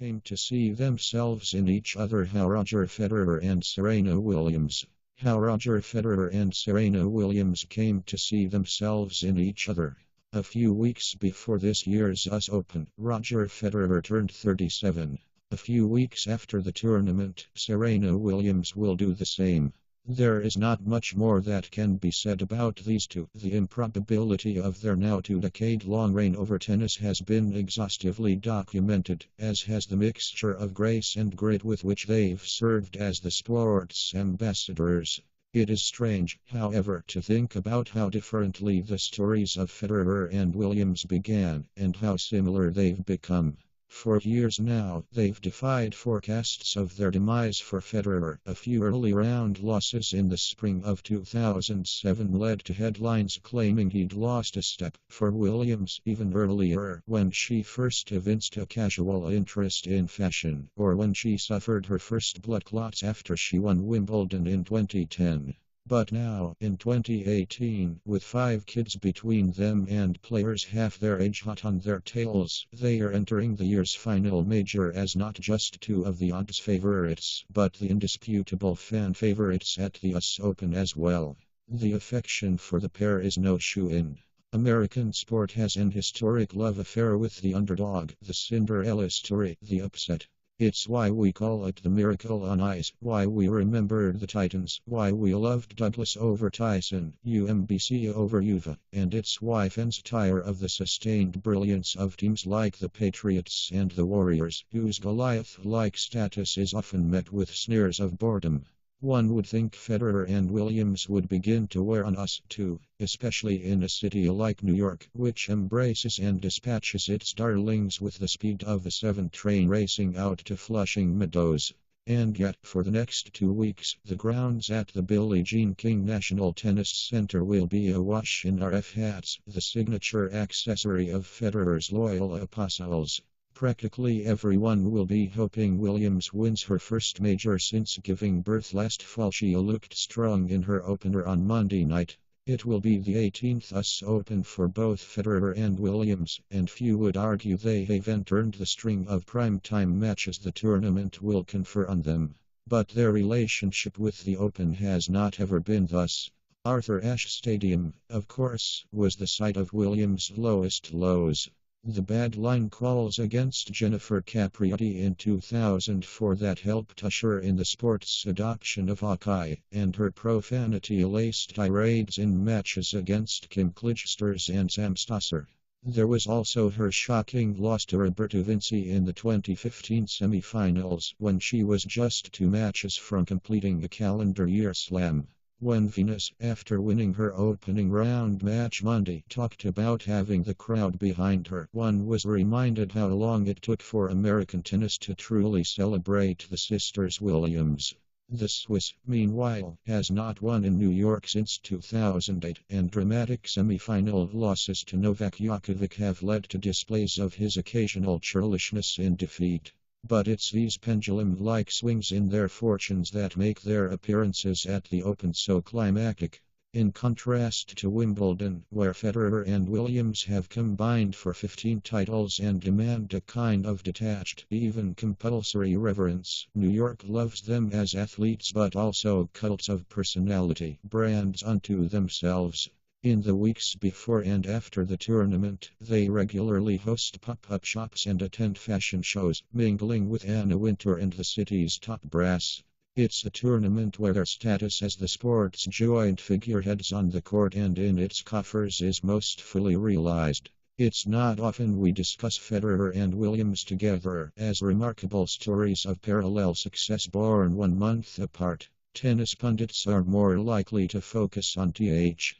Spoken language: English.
came to see themselves in each other. How Roger Federer and Serena Williams. How Roger Federer and Serena Williams came to see themselves in each other. A few weeks before this year's US Open, Roger Federer turned 37. A few weeks after the tournament, Serena Williams will do the same. There is not much more that can be said about these two. The improbability of their now 2-decade-long reign over tennis has been exhaustively documented, as has the mixture of grace and grit with which they've served as the sport's ambassadors. It is strange, however, to think about how differently the stories of Federer and Williams began, and how similar they've become. For years now, they've defied forecasts of their demise. For Federer, a few early round losses in the spring of 2007 led to headlines claiming he'd lost a step. For Williams, even earlier, when she first evinced a casual interest in fashion, or when she suffered her first blood clots after she won Wimbledon in 2010. But now, in 2018, with 5 kids between them and players half their age hot on their tails, they are entering the year's final major as not just two of the odds favorites, but the indisputable fan favorites at the US Open as well. The affection for the pair is no shoo-in. American sport has an historic love affair with the underdog, the Cinderella story, the upset. It's why we call it the Miracle on Ice, why we remembered the Titans, why we loved Douglas over Tyson, UMBC over Uva, and it's why fans tire of the sustained brilliance of teams like the Patriots and the Warriors, whose Goliath-like status is often met with sneers of boredom. One would think Federer and Williams would begin to wear on us too, especially in a city like New York, which embraces and dispatches its darlings with the speed of a 7 train racing out to Flushing Meadows. And yet, for the next 2 weeks, the grounds at the Billie Jean King National Tennis Center will be awash in RF hats, the signature accessory of Federer's loyal apostles. Practically everyone will be hoping Williams wins her first major since giving birth last fall. She looked strong in her opener on Monday night. It will be the 18th US Open for both Federer and Williams, and few would argue they haven't earned the string of primetime matches the tournament will confer on them. But their relationship with the Open has not ever been thus. Arthur Ashe Stadium, of course, was the site of Williams' lowest lows. The bad line calls against Jennifer Capriati in 2004 that helped usher in the sport's adoption of Hawkeye, and her profanity-laced tirades in matches against Kim Clijsters and Sam Stosur. There was also her shocking loss to Roberto Vinci in the 2015 semi-finals, when she was just 2 matches from completing a calendar year slam. When Venus, after winning her opening round match Monday, talked about having the crowd behind her, one was reminded how long it took for American tennis to truly celebrate the sisters Williams. The Swiss, meanwhile, has not won in New York since 2008, and dramatic semi-final losses to Novak Djokovic have led to displays of his occasional churlishness in defeat. But it's these pendulum-like swings in their fortunes that make their appearances at the Open so climactic. In contrast to Wimbledon, where Federer and Williams have combined for 15 titles and demand a kind of detached, even compulsory reverence, New York loves them as athletes but also cults of personality, brands unto themselves. In the weeks before and after the tournament, they regularly host pop-up shops and attend fashion shows, mingling with Anna Wintour and the city's top brass. It's a tournament where their status as the sport's joint figureheads on the court and in its coffers is most fully realized. It's not often we discuss Federer and Williams together as remarkable stories of parallel success born 1 month apart. Tennis pundits are more likely to focus on Th.